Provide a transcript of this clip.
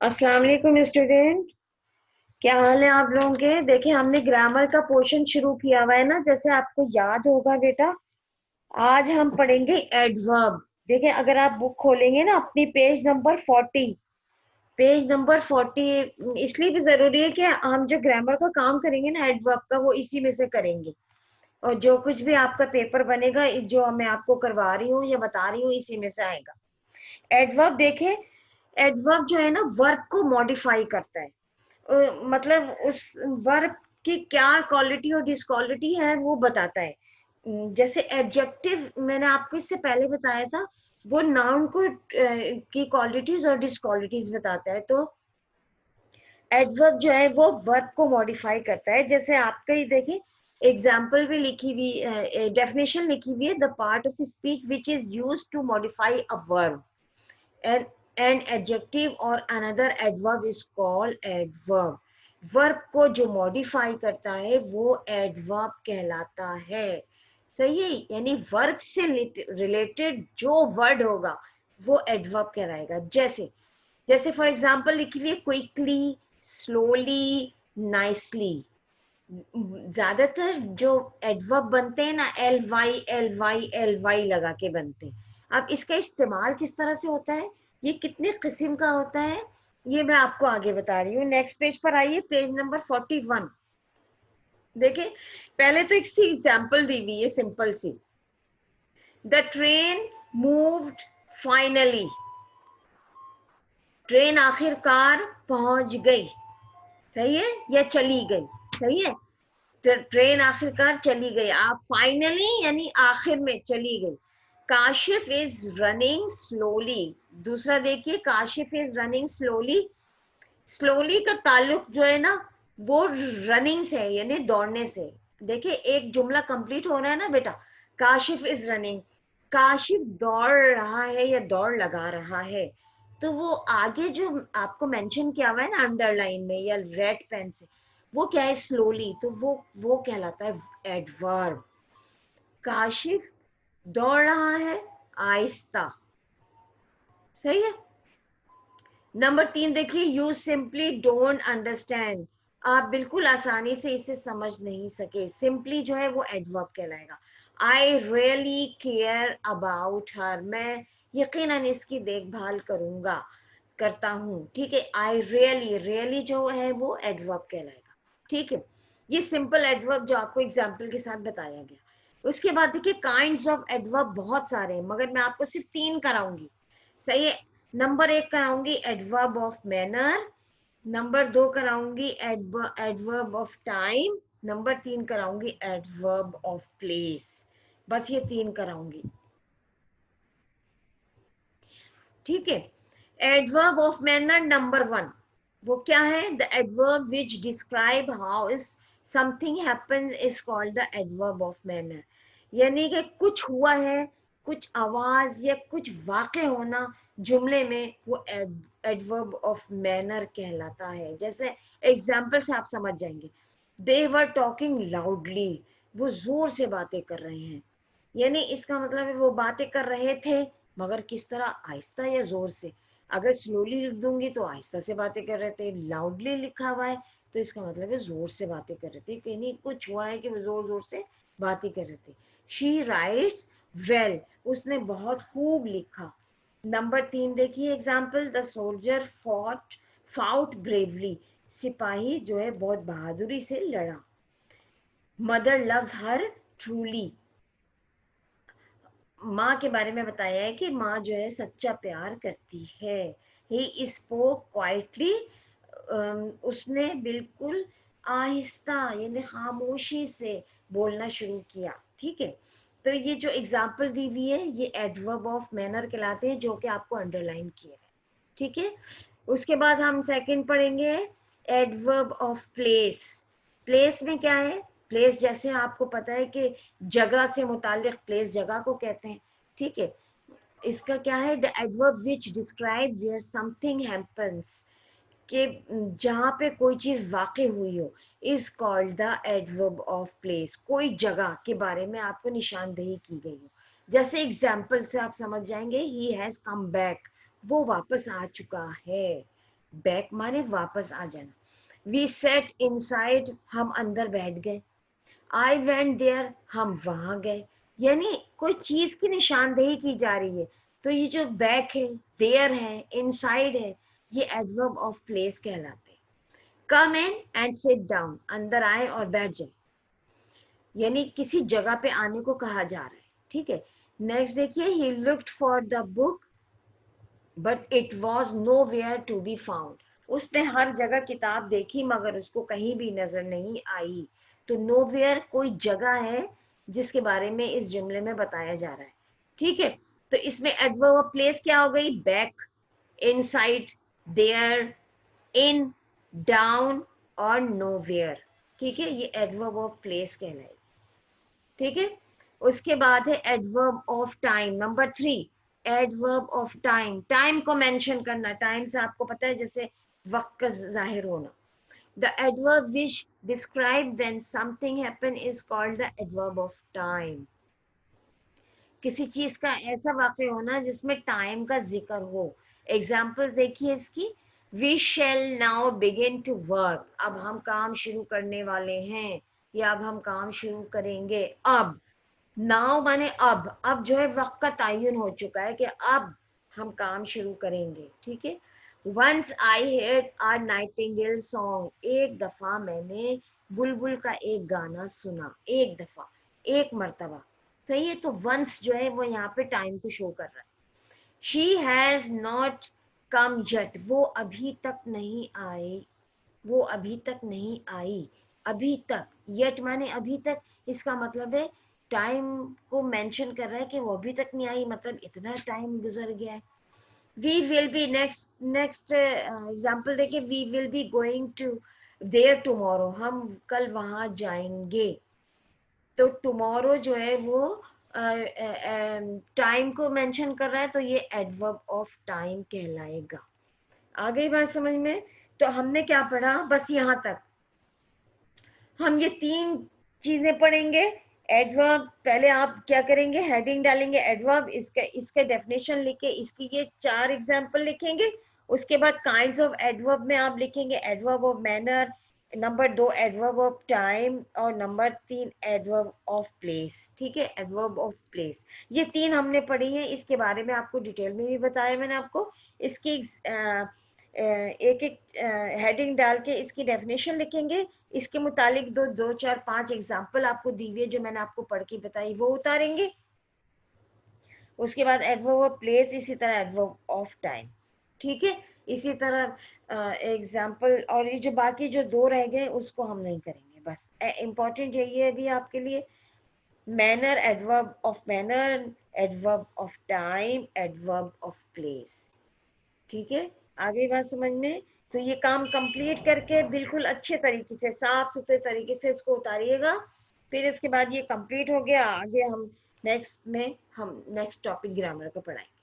अस्सलाम वालेकुम स्टूडेंट। क्या हाल है आप लोगों के? देखिए हमने ग्रामर का पोर्शन शुरू किया हुआ है ना, जैसे आपको याद होगा बेटा। आज हम पढ़ेंगे एडवर्ब। देखिए अगर आप बुक खोलेंगे ना अपनी पेज नंबर 40 इसलिए भी जरूरी है कि हम जो ग्रामर का काम करेंगे ना एडवर्ब का, वो इसी में से करेंगे। और जो कुछ भी आपका पेपर बनेगा, जो मैं आपको करवा रही हूँ या बता रही हूँ, इसी में से आएगा। एडवर्ब देखे, एडवर्ब जो है ना वर्ब को मॉडिफाई करता है। मतलब उस वर्ब की क्या क्वालिटी और डिसक्वालिटी है वो बताता है। जैसे एडजेक्टिव मैंने आपको इससे पहले बताया था, वो नाउन को की क्वालिटीज और डिसक्वालिटीज बताता है। तो एडवर्ब जो है वो वर्ब को मॉडिफाई करता है। जैसे आपका ही देखिए, एग्जाम्पल भी लिखी हुई, डेफिनेशन लिखी हुई है, the part of speech which is use to modify a verb and an adjective or another adverb is called adverb. Verb को जो मॉडिफाई करता है वो एडवर्ब कहलाता है। सही है, यानी वर्ब से रिलेटेड जो वर्ड होगा वो एडवर्ब कहलाएगा। जैसे जैसे फॉर एग्जांपल लिखी हुई है, क्विकली, स्लोली, नाइसली। ज्यादातर जो एडवर्ब बनते हैं ना, एल वाई लगा के बनते हैं। अब इसका इस्तेमाल किस तरह से होता है, ये कितने किस्म का होता है, ये मैं आपको आगे बता रही हूँ। नेक्स्ट पेज पर आइए, पेज नंबर 41। देखिए पहले तो एक सी एग्जाम्पल दी हुई है सिंपल सी। The train moved finally. Train आखिरकार पहुंच गई। सही है, या चली गई। सही है, ट्रेन आखिरकार चली गई। आप फाइनली यानी आखिर में चली गई। Kashif is running slowly. दूसरा देखिए, Kashif is running slowly. Slowly का ताल्लुक जो है ना वो रनिंग से है, यानी दौड़ने से। देखिए एक जुमला कंप्लीट हो रहा है ना बेटा, काशिफ इज रनिंग। काशिफ दौड़ रहा है या दौड़ लगा रहा है। तो वो आगे जो आपको मेंशन किया हुआ है ना अंडरलाइन में या रेड पेन से, वो क्या है, स्लोली। तो वो कहलाता है एडवर्ब। काशिफ दौड़ रहा है आहिस्ता। सही है। नंबर 3 देखिए, यू सिंपली डोंट अंडरस्टैंड। आप बिल्कुल आसानी से इसे समझ नहीं सके। सिंपली जो है वो एडवर्ब कहलाएगा। I really care about her. मैं यकीनन इसकी देखभाल करूंगा, करता हूँ। ठीक है, आई रियली, रियली जो है वो एडवर्ब कहलाएगा। ठीक है, ये सिंपल एडवर्ब जो आपको एग्जाम्पल के साथ बताया गया। उसके बाद देखिए काइंड्स ऑफ एडवर्ब बहुत सारे हैं, मगर मैं आपको सिर्फ 3 कराऊंगी। सही है। नंबर 1 कराऊंगी एडवर्ब ऑफ मैनर। नंबर 2 कराऊंगी एडवर्ब ऑफ टाइम। नंबर 3 कराऊंगी एडवर्ब ऑफ प्लेस। बस ये 3 कराऊंगी। ठीक है। एडवर्ब ऑफ मैनर नंबर 1, वो क्या है, the adverb which describe how is something happens is called the adverb of manner. यानी कि कुछ हुआ है, कुछ आवाज या कुछ वाक़े होना जुमले में, वो एडवर्ब ऑफ मैनर कहलाता है। जैसे एग्जाम्पल से आप समझ जाएंगे, दे वर टॉकिंग लाउडली। वो जोर से बातें कर रहे हैं। यानी इसका मतलब है वो बातें कर रहे थे, मगर किस तरह, आहिस्ता या जोर से। अगर स्लोली लिख दूंगी तो आहिस्ता से बातें कर रहे थे। लाउडली लिखा हुआ है तो इसका मतलब है जोर से बातें कर रहे थे। कहीं कुछ हुआ है कि वो जोर जोर से बातें कर रहे थे। She writes well. उसने बहुत खूब लिखा। नंबर 3 देखिए example, the soldier fought bravely. सिपाही जो है बहुत बहादुरी से लड़ा। Mother loves her truly. माँ के बारे में बताया है कि माँ जो है सच्चा प्यार करती है। He spoke quietly. उसने बिल्कुल आहिस्ता यानी खामोशी से बोलना शुरू किया। ठीक है। तो ये जो एग्जाम्पल दी हुई है ये एडवर्ब ऑफ मैनर कहलाते हैं, जो कि आपको अंडरलाइन किए हैं। ठीक है। उसके बाद हम सेकंड पढ़ेंगे, एडवर्ब ऑफ प्लेस। प्लेस में क्या है, प्लेस जैसे आपको पता है कि जगह से मुतालिक प्लेस जगह को कहते हैं। ठीक है। इसका क्या है, the adverb which describe where something happens, कि जहाँ पे कोई चीज वाकई हुई हो, is called the adverb of place. कोई जगह के बारे में आपको निशानदेही की गई हो। जैसे एग्जाम्पल से आप समझ जाएंगे, ही हैज कम बैक। वो वापस आ चुका है। बैक माने वापस आ जाना। वी सेट इनसाइड, हम अंदर बैठ गए। आई वेंट देयर, हम वहां गए। यानी कोई चीज की निशानदेही की जा रही है। तो ये जो बैक है, देयर है, इनसाइड है, ये एडवर्ब ऑफ प्लेस कहलाते हैं। कम इन एंड सिट डाउन, अंदर आए और बैठ जाए, यानी किसी जगह पे आने को कहा जा रहा है। ठीक है, नेक्स्ट देखिए, he looked for the book but it was nowhere to be found. उसने हर जगह किताब देखी मगर उसको कहीं भी नजर नहीं आई। तो नो वेयर कोई जगह है जिसके बारे में इस जुमले में बताया जा रहा है। ठीक है, तो इसमें एडवर्ब ऑफ प्लेस क्या हो गई? Back, inside, there, in, down और नोवेयर। ठीक है, ये एडवर्ब ऑफ प्लेस कहलाएगी। ठीक है, उसके बाद है adverb of time, number 3। Adverb of time, time को मेंशन करना। टाइम से आपको पता है जैसे वक्त का जाहिर होना। The adverb which describe when something happen is called the adverb of time. किसी चीज का ऐसा वाक़या होना जिसमें टाइम का जिक्र हो। एग्जाम्पल देखिए इसकी, we shall now begin to work, अब हम काम शुरू करने वाले हैं, या अब हम काम शुरू करेंगे। अब, नाउ माने अब जो है वक्त का तयन हो चुका है कि अब हम काम शुरू करेंगे। ठीक है, once I heard a nightingale song, एक दफा मैंने बुलबुल का एक गाना सुना। एक दफा, एक मर्तबा। सही है, तो वंस जो है वो यहाँ पे टाइम को शो कर रहा है। She has not come yet, वो अभी तक नहीं आई, वो अभी तक नहीं आई। अभी तक, yet माने अभी तक, इसका मतलब है टाइम को मेंशन कर रहा है कि वो अभी तक नहीं आई, मतलब इतना टाइम गुजर गया है। We will be, next example देखिए, we will be going to there tomorrow, हम कल वहां जाएंगे। तो टुमारो जो है वो टाइम को मेंशन कर रहा है, तो ये एडवर्ब ऑफ टाइम कहलाएगा। आ गई बात समझ में? तो हमने क्या पढ़ा, बस यहाँ तक। हम ये 3 चीजें पढ़ेंगे। एडवर्ब, पहले आप क्या करेंगे, हेडिंग डालेंगे एडवर्ब, इसका डेफिनेशन लिख के इसकी ये 4 एग्जाम्पल लिखेंगे। उसके बाद काइंड्स ऑफ एडवर्ब में आप लिखेंगे adverb of manner, number 2 adverb of time, और नंबर 3 एडवर्ब ऑफ प्लेस। ठीक है, एडवर्ब ऑफ प्लेस, ये 3 हमने पढ़ी है। इसके बारे में आपको डिटेल में भी बताया मैंने आपको। इसकी एक एक हेडिंग डाल के इसकी डेफिनेशन लिखेंगे। इसके मुतालिक 2 4 5 एग्जाम्पल आपको दी हुई है जो मैंने आपको पढ़ के बताई, वो उतारेंगे। उसके बाद एडवर्ब ऑफ प्लेस, इसी तरह एडवर्ब ऑफ टाइम। ठीक है, इसी तरह एग्जाम्पल, और ये जो बाकी जो 2 रह गए उसको हम नहीं करेंगे। बस इम्पोर्टेंट यही है अभी आपके लिए, manner, adverb of manner, adverb of time, adverb of place. ठीक है, आगे बात समझ में? तो ये काम कंप्लीट करके बिल्कुल अच्छे तरीके से, साफ सुथरे तरीके से इसको उतारिएगा। फिर इसके बाद ये कंप्लीट हो गया, आगे हम नेक्स्ट टॉपिक ग्रामर का पढ़ाएंगे।